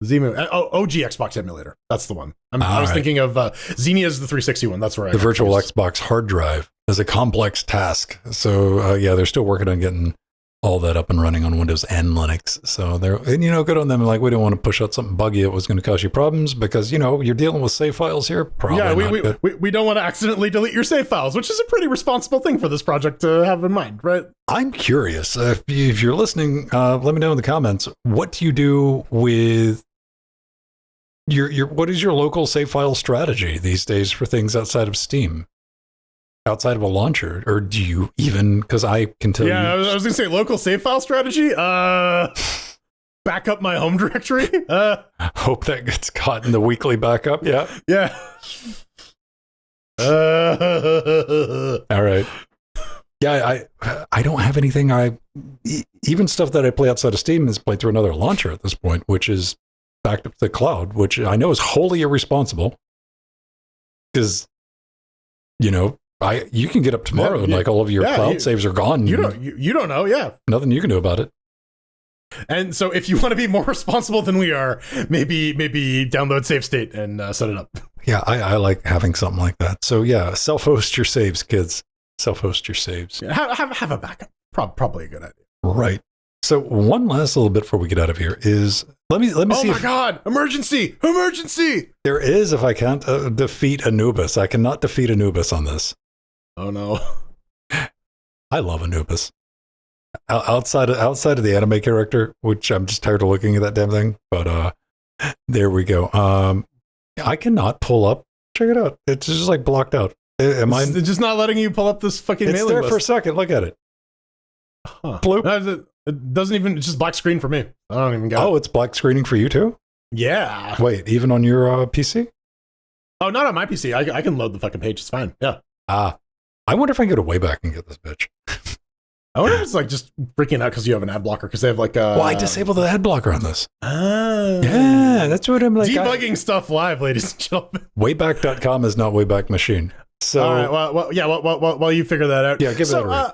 Zemu. OG Xbox emulator. That's the one. I was thinking of Xenia's the 360 one. That's where the virtual Xbox hard drive is a complex task. So they're still working on getting all that up and running on Windows and Linux. So good on them. Like, we don't want to push out something buggy that was going to cause you problems because, you're dealing with save files here. We don't want to accidentally delete your save files, which is a pretty responsible thing for this project to have in mind, right? I'm curious. If you're listening, let me know in the comments. What do you do with what is your local save file strategy these days for things outside of Steam? Outside of a launcher, or do you even, because I can tell you. Yeah, I was going to say local save file strategy. Back up my home directory. Hope that gets caught in the weekly backup. Yeah. Yeah. All right. Yeah, I don't have anything. Even stuff that I play outside of Steam is played through another launcher at this point, which is backed up to the cloud, which I know is wholly irresponsible. Because, you can get up tomorrow and like all of your cloud saves are gone. You don't know, yeah. Nothing you can do about it. And so if you want to be more responsible than we are, maybe download SaveState and set it up. Yeah, I like having something like that. So yeah, self-host your saves, kids. Self-host your saves. Yeah, have a backup. Probably a good idea. Right. So one last little bit before we get out of here is let me see. Oh my God! Emergency! There is, if I can't defeat Anubis. I cannot defeat Anubis on this. Oh no! I love Anubis. Outside of the anime character, which I'm just tired of looking at that damn thing. But there we go. I cannot pull up. Check it out. It's just like blocked out. It's just not letting you pull up this fucking mailing list. It's there for a second. Look at it. Huh. Bloop. It doesn't even, it's just black screen for me. I don't even get it. Oh, it's black screening for you too? Yeah. Wait, even on your PC? Oh, not on my PC. I can load the fucking page. It's fine. Yeah. I wonder if I can go to Wayback and get this bitch. I wonder if it's like just freaking out because you have an ad blocker because they have like Well, I disabled the ad blocker on this. Oh. Yeah, that's what I'm like. Debugging stuff live, ladies and gentlemen. Wayback.com is not Wayback Machine. So, all right, while you figure that out. Yeah, give it a read.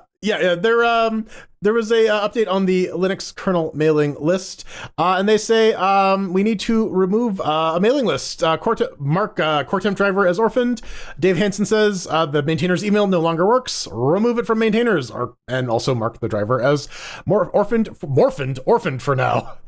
There was a update on the Linux kernel mailing list, and they say we need to remove a mailing list. Mark core temp driver as orphaned. Dave Hansen says the maintainer's email no longer works. Remove it from maintainers, and also mark the driver as orphaned for now.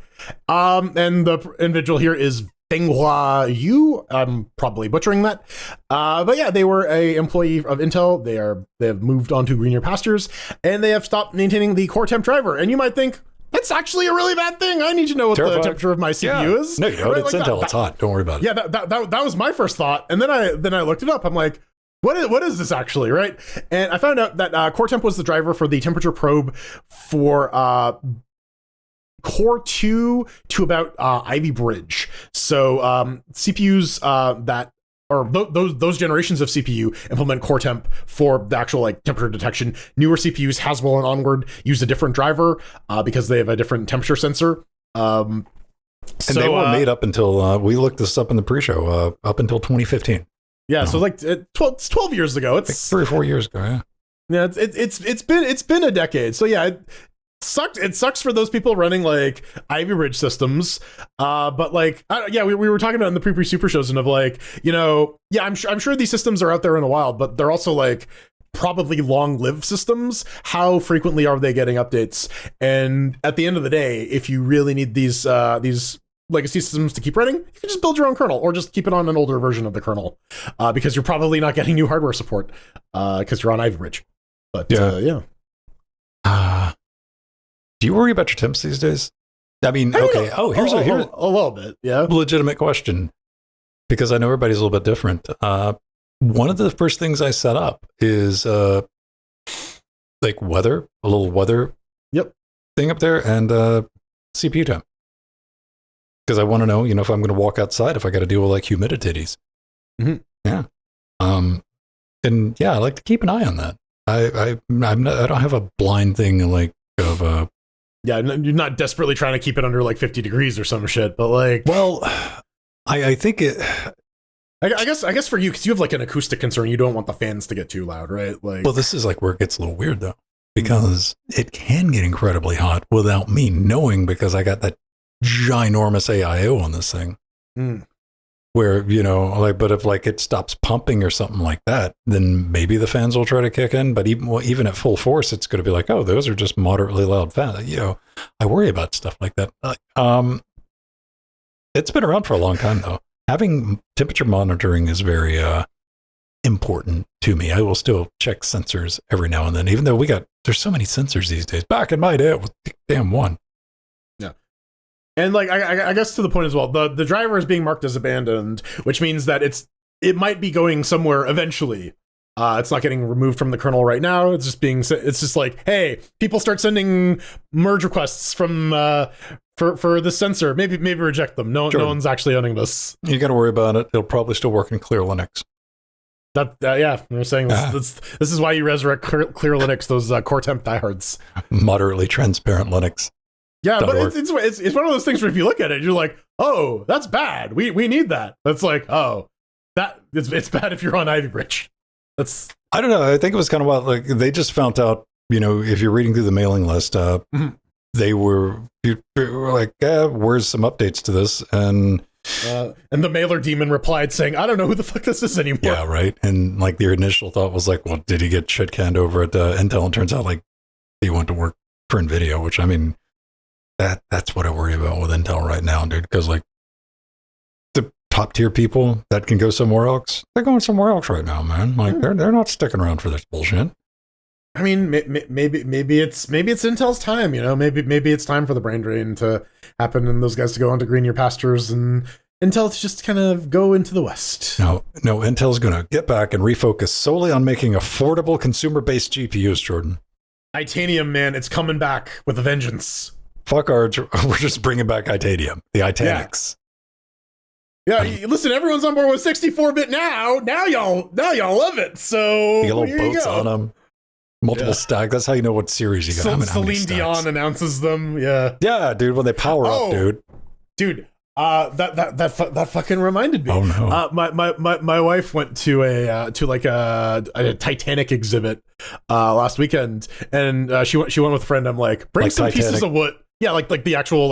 And the individual here is Fenghua Yu. I'm probably butchering that. But yeah, they were a employee of Intel. They have moved on to greener pastures, and they have stopped maintaining the core temp driver. And you might think, that's actually a really bad thing. I need to know what the temperature of my CPU is. No, you don't. It's like Intel. It's hot. Don't worry about it. Yeah, that was my first thought. And then I looked it up. I'm like, what is this actually, right? And I found out that core temp was the driver for the temperature probe for Core 2 to about Ivy Bridge. So CPUs those generations of CPU implement core temp for the actual like temperature detection. Newer CPUs, Haswell and onward, use a different driver because they have a different temperature sensor. And they were made up until we looked this up in the pre-show up until 2015. Yeah, so like it's 12 years ago. It's like 3 or 4 years ago. Yeah. Yeah, it's been a decade. So yeah. It sucks for those people running like Ivy Bridge systems, but like we were talking about in the pre super shows and of like I'm sure these systems are out there in the wild, but they're also like probably long-lived systems. How frequently are they getting updates? And at the end of the day, if you really need these legacy systems to keep running, you can just build your own kernel or just keep it on an older version of the kernel because you're probably not getting new hardware support because you're on Ivy Bridge. But yeah. Do you worry about your temps these days? I mean, okay. Oh, here's a little bit. Yeah. Legitimate question, because I know everybody's a little bit different. One of the first things I set up is like weather, a little weather thing up there, and CPU temp. Because I want to know, if I'm going to walk outside, if I got to deal with like humidities. Mm-hmm. Yeah. And yeah, I like to keep an eye on that. I don't have a blind thing like of yeah, you're not desperately trying to keep it under like 50 degrees or some shit, but like, well, I think it. I guess for you, because you have like an acoustic concern, you don't want the fans to get too loud, right? Like, well, this is like where it gets a little weird though, because it can get incredibly hot without me knowing, because I got that ginormous AIO on this thing. Where but if like it stops pumping or something like that, then maybe the fans will try to kick in. But even at full force, it's going to be like, oh, those are just moderately loud fans. I worry about stuff like that. It's been around for a long time though. Having temperature monitoring is very important to me. I will still check sensors every now and then, even though there's so many sensors these days. Back in my day, it was damn one. And like I guess to the point as well, the driver is being marked as abandoned, which means that it might be going somewhere eventually. It's not getting removed from the kernel right now. It's just like, hey, people start sending merge requests from for the sensor. Maybe reject them. No one's actually owning this. You got to worry about it. It'll probably still work in clear Linux. Yeah, they're saying this is why you resurrect clear Linux, those core temp diehards. Moderately transparent Linux. Yeah, but it's one of those things where if you look at it, you're like, oh, that's bad. We need that. That's like, oh, that it's bad if you're on Ivy Bridge. I don't know. I think it was kind of wild. Like they just found out, if you're reading through the mailing list, they were like, where's some updates to this? And the mailer demon replied saying, I don't know who the fuck this is anymore. Yeah, right. And like their initial thought was like, well, did he get shit canned over at Intel? And turns out like he went to work for NVIDIA, which I mean, that's what I worry about with Intel right now, dude. Because like the top tier people that can go somewhere else, they're going somewhere else right now, man. Like they're not sticking around for this bullshit. I mean, maybe it's Intel's time, maybe it's time for the brain drain to happen and those guys to go on to greener pastures and Intel to just kind of go into the West. No, Intel's going to get back and refocus solely on making affordable consumer-based GPUs, Jordan. Titanium, man, it's coming back with a vengeance. Fuck we're just bringing back Titanium, the Titanics. Yeah, listen, everyone's on board with 64-bit now. Now y'all love it. So the little boats on them. Multiple stack. That's how you know what series you got. Celine Dion announces them. Yeah. Yeah, dude. When they power up, dude. That fucking reminded me. Oh no. My wife went to a Titanic exhibit last weekend, and she went with a friend. I'm like, bring some Titanic pieces of wood. Yeah, like the actual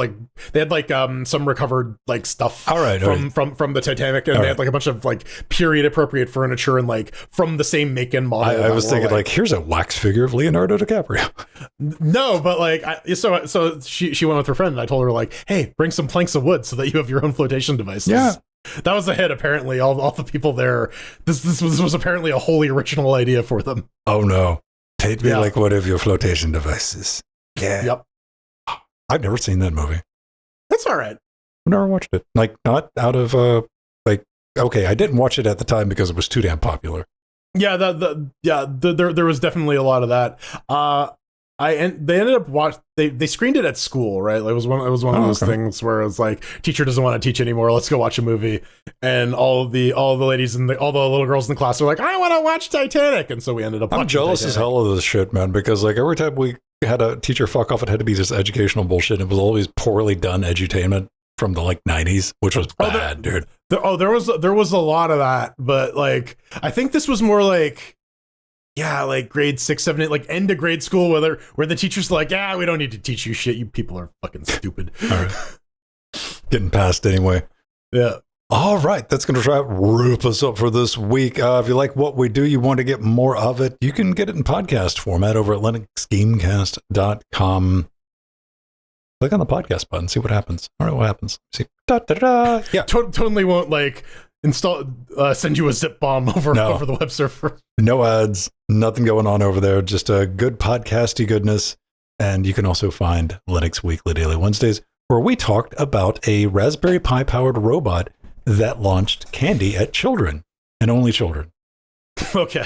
they had some recovered stuff from the Titanic, and they had a bunch of period appropriate furniture and from the same make and model. I was thinking here's a wax figure of Leonardo DiCaprio. No, but so she went with her friend, and I told her hey, bring some planks of wood so that you have your own flotation devices. Yeah. That was a hit, apparently. All the people there, this was apparently a wholly original idea for them. Oh no. Take me like one of your flotation devices. Yeah. Yep. I've never seen that movie. That's all right. I've never watched it. Not out of okay, I didn't watch it at the time because it was too damn popular. Yeah, there was definitely a lot of that. They ended up they screened it at school, right? It was one of those things where it's teacher doesn't want to teach anymore. Let's go watch a movie. And all the ladies and all the little girls in the class were like, I want to watch Titanic. And so we ended up watching jealous Titanic. As hell of this shit, man, because every time we had a teacher fuck off, it had to be this educational bullshit. It was always poorly done edutainment from the 90s, which was bad, dude. There was a lot of that, but I think this was more grade 6, 7, 8, end of grade school, where the teacher's we don't need to teach you shit. You people are fucking stupid. All right. Getting past anyway. Yeah. All right, that's going to wrap us up for this week. If you like what we do, you want to get more of it, you can get it in podcast format over at linuxgamecast.com. Click on the podcast button, see what happens. All right, what happens? See, yeah, totally won't install, send you a zip bomb over the web server. No ads, nothing going on over there. Just a good podcasty goodness. And you can also find Linux Weekly Daily Wednesdays, where we talked about a Raspberry Pi powered robot that launched candy at children, and only children. Okay.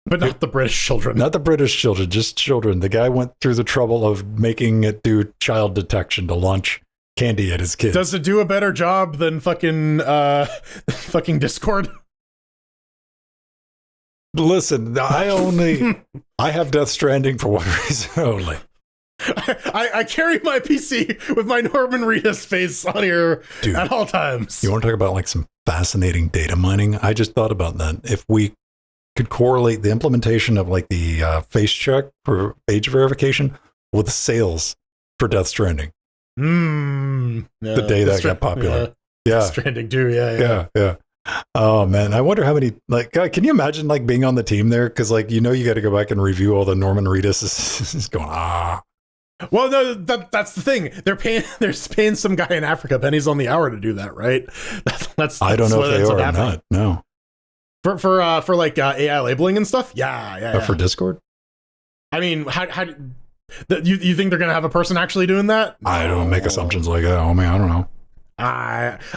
But not the British children. Not the British children, just children. The guy went through the trouble of making it do child detection to launch candy at his kids. Does it do a better job than fucking Discord? Listen, I have Death Stranding for one reason only. I carry my PC with my Norman Reedus face on here at all times. You want to talk about some fascinating data mining? I just thought about that. If we could correlate the implementation of the face check for age verification with sales for Death Stranding. The day that got popular. Yeah. Death Stranding too, yeah. Oh man, I wonder how many can you imagine being on the team there? Because you got to go back and review all the Norman Reedus is going Well, no, that's the thing. They're paying some guy in Africa pennies on the hour to do that, right? That's I don't know if they are or not. No. For AI labeling and stuff. Yeah. For Discord. I mean, how you think they're gonna have a person actually doing that? I don't make assumptions like that. I mean, I don't know.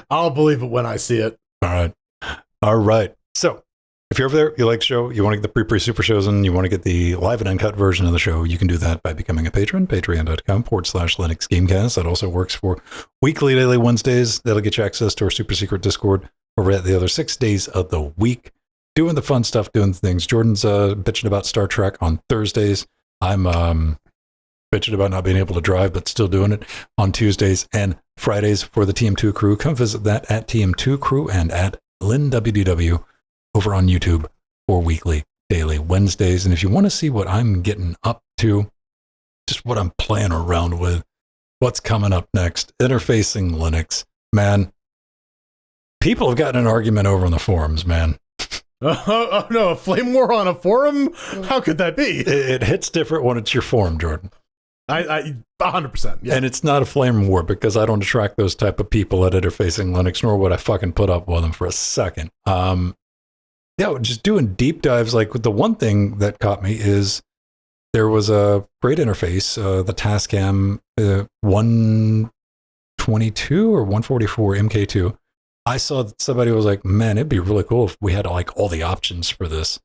I'll believe it when I see it. All right. So if you're over there, you like the show, you want to get the pre-super shows, and you want to get the live and uncut version of the show, you can do that by becoming a patron, patreon.com/Linux Gamecast. That also works for weekly daily Wednesdays. That'll get you access to our super secret Discord over at the other 6 days of the week. doing the fun stuff, doing things. Jordan's bitching about Star Trek on Thursdays. I'm bitching about not being able to drive, but still doing it on Tuesdays and Fridays for the TM2 crew. Come visit that at TM2 crew and at LynnWDW over on YouTube for weekly, daily Wednesdays. And if you want to see what I'm getting up to, just what I'm playing around with, what's coming up next, interfacing Linux, man, people have gotten an argument over on the forums, man. Oh no, a flame war on a forum? How could that be? It hits different when it's your forum, Jordan. I 100%. Yeah. And it's not a flame war because I don't attract those type of people at Interfacing Linux, nor would I fucking put up with them for a second. Yeah, just doing deep dives. Like the one thing that caught me is there was a great interface, the Tascam 122 or 144 MK2. I saw that somebody was like, man, it'd be really cool if we had like all the options for this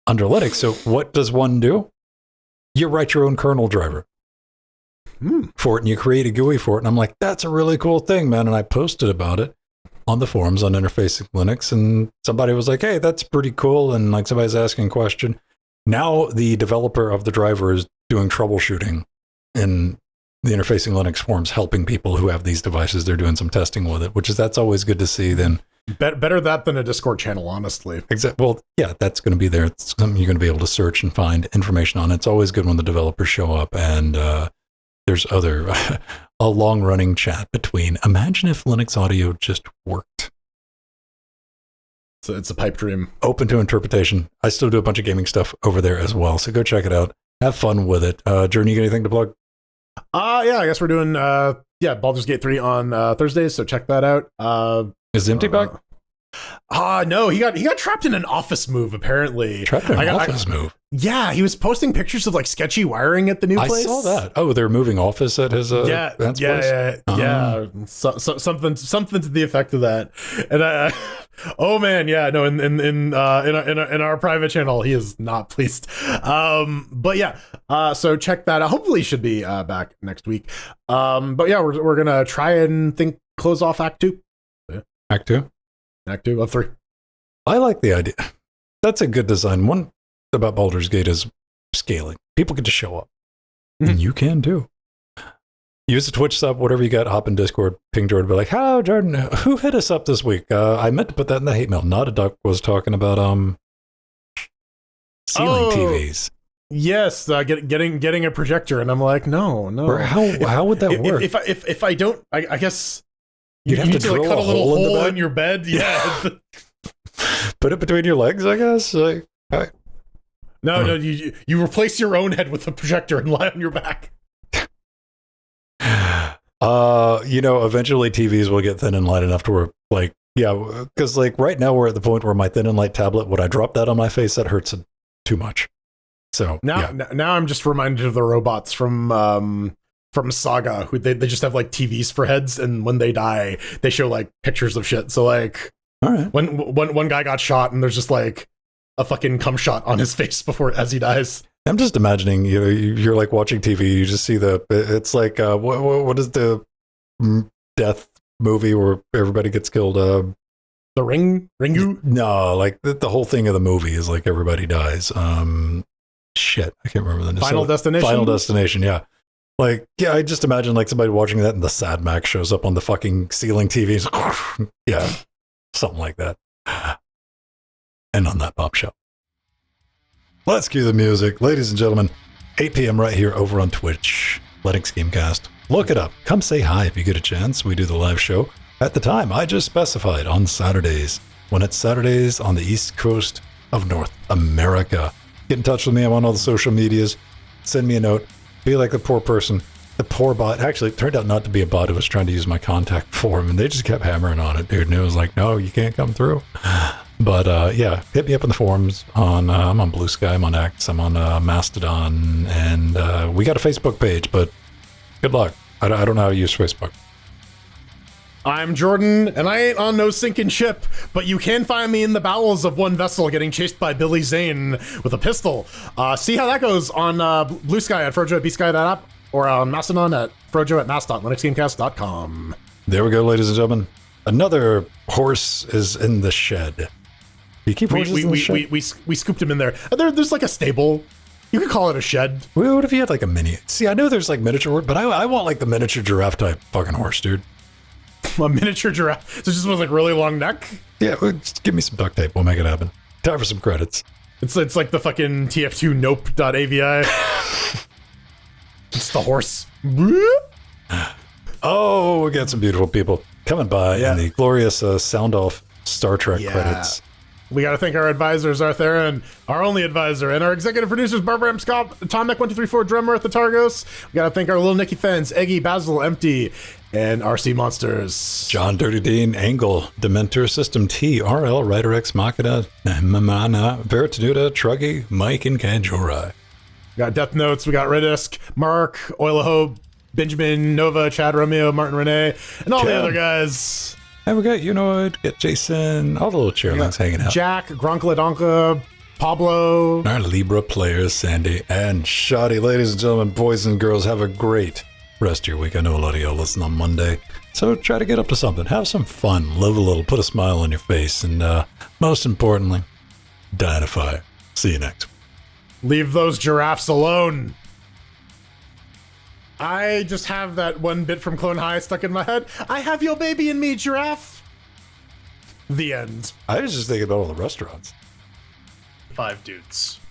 under Linux. So what does one do? You write your own kernel driver for it, and you create a GUI for it. And I'm like, that's a really cool thing, man. And I posted about it on the forums on Interfacing Linux, and somebody was like, hey, that's pretty cool. And like somebody's asking a question. Now the developer of the driver is doing troubleshooting in the Interfacing Linux forums, helping people who have these devices. They're doing some testing with it, that's always good to see. Then better that than a Discord channel, honestly. Exactly. Well, yeah, that's going to be there. It's something you're going to be able to search and find information on. It's always good when the developers show up, and there's a long-running chat between, imagine if Linux audio just worked. So it's a pipe dream. Open to interpretation. I still do a bunch of gaming stuff over there as well, so go check it out. Have fun with it. Jordan, you got anything to plug? Yeah, I guess we're doing Baldur's Gate 3 on Thursdays, so check that out. Is Empty back? No, he got trapped in an office move, apparently. Trapped in an office move? Yeah, he was posting pictures of like sketchy wiring at the new place. I saw that. Oh, they're moving office at his place? Yeah. Something to the effect of that. And oh man, yeah, no, in our private channel, he is not pleased. But yeah, so check that out. Hopefully he should be back next week. But yeah, we're gonna try and close off Act 2. Act 2? Act 2 of 3. I like the idea. That's a good design. One about Baldur's Gate is scaling. People get to show up. And you can too. Use the Twitch sub, whatever you got, hop in Discord, ping Jordan, be like, "How, Jordan, who hit us up this week?" I meant to put that in the hate mail. Not a Duck was talking about ceiling TVs. Yes, getting a projector, and I'm like, no. Or how would that work? If I don't, I guess you'd have to drill like cut a little hole in your bed. Yeah. Put it between your legs, I guess. Like, No, you replace your own head with a projector and lie on your back. Eventually TVs will get thin and light enough to where, like, yeah, because like right now we're at the point where my thin and light tablet, when I drop that on my face, that hurts too much. So now I'm just reminded of the robots from Saga, who they just have like TVs for heads, and when they die, they show like pictures of shit. So like, all right, when one guy got shot, and there's just like a fucking cum shot on his face as he dies. I'm just imagining, you're like watching TV, you just see it's like, what is the death movie where everybody gets killed? The Ringu? No, like the whole thing of the movie is like everybody dies. Shit, I can't remember the name. Final Destination? Final Destination, yeah. Like, yeah, I just imagine like somebody watching that and the Sad Max shows up on the fucking ceiling TVs. Yeah, something like that. And on that bombshell, let's cue the music. Ladies and gentlemen, 8 p.m. right here over on Twitch, Linux Gamecast. Look it up. Come say hi if you get a chance. We do the live show at the time I just specified on Saturdays, when it's Saturdays on the East Coast of North America. Get in touch with me. I'm on all the social medias. Send me a note. Be like the poor person, the poor bot. Actually, it turned out not to be a bot who was trying to use my contact form, and they just kept hammering on it, dude. And it was like, no, you can't come through. But yeah, hit me up in the forums. I'm on Blue Sky, I'm on X, I'm on Mastodon, and we got a Facebook page, but good luck. I don't know how to use Facebook. I'm Jordan, and I ain't on no sinking ship, but you can find me in the bowels of one vessel getting chased by Billy Zane with a pistol. See how that goes on Blue Sky at frojo@bsky.app, or on Mastodon at frojo@mast.linuxgamecast.com. There we go, ladies and gentlemen. Another horse is in the shed. You keep horses in the shed? We scooped him in there. There's like a stable. You could call it a shed. What if you had like a mini? See, I know there's like miniature, but I want like the miniature giraffe type fucking horse, dude. A miniature giraffe. So just with like really long neck. Yeah, just give me some duct tape. We'll make it happen. Time for some credits. It's like the fucking TF2 nope.avi. It's the horse. Oh, we got some beautiful people coming by in the glorious sound off Star Trek credits. We got to thank our advisors, Arthur, and our only advisor, and our executive producers, Barbara M. Scott, Tomek1234, drummer at the Targos. We got to thank our little Nicky Fens, Eggy, Basil, Empty, and RC Monsters. John Dirty Dean, Angle, Dementor, System T, RL, Rider X, Machina, Mamana, Veritanuda, Truggy, Mike, and Kanjorai. We got Death Notes, we got Ridisk, Mark, Oil of Hope, Benjamin, Nova, Chad, Romeo, Martin, Renee, and all the other guys. And we got Unoid, get Jason, all the little chairlings hanging out. Jack, Gronkaladonka, Pablo. Our Libra players, Sandy and Shoddy. Ladies and gentlemen, boys and girls, have a great rest of your week. I know a lot of y'all listen on Monday, so try to get up to something. Have some fun, live a little, put a smile on your face, and most importantly, die in a fire. See you next week. Leave those giraffes alone. I just have that one bit from Clone High stuck in my head. I have your baby in me, giraffe. The end. I was just thinking about all the restaurants. 5 dudes.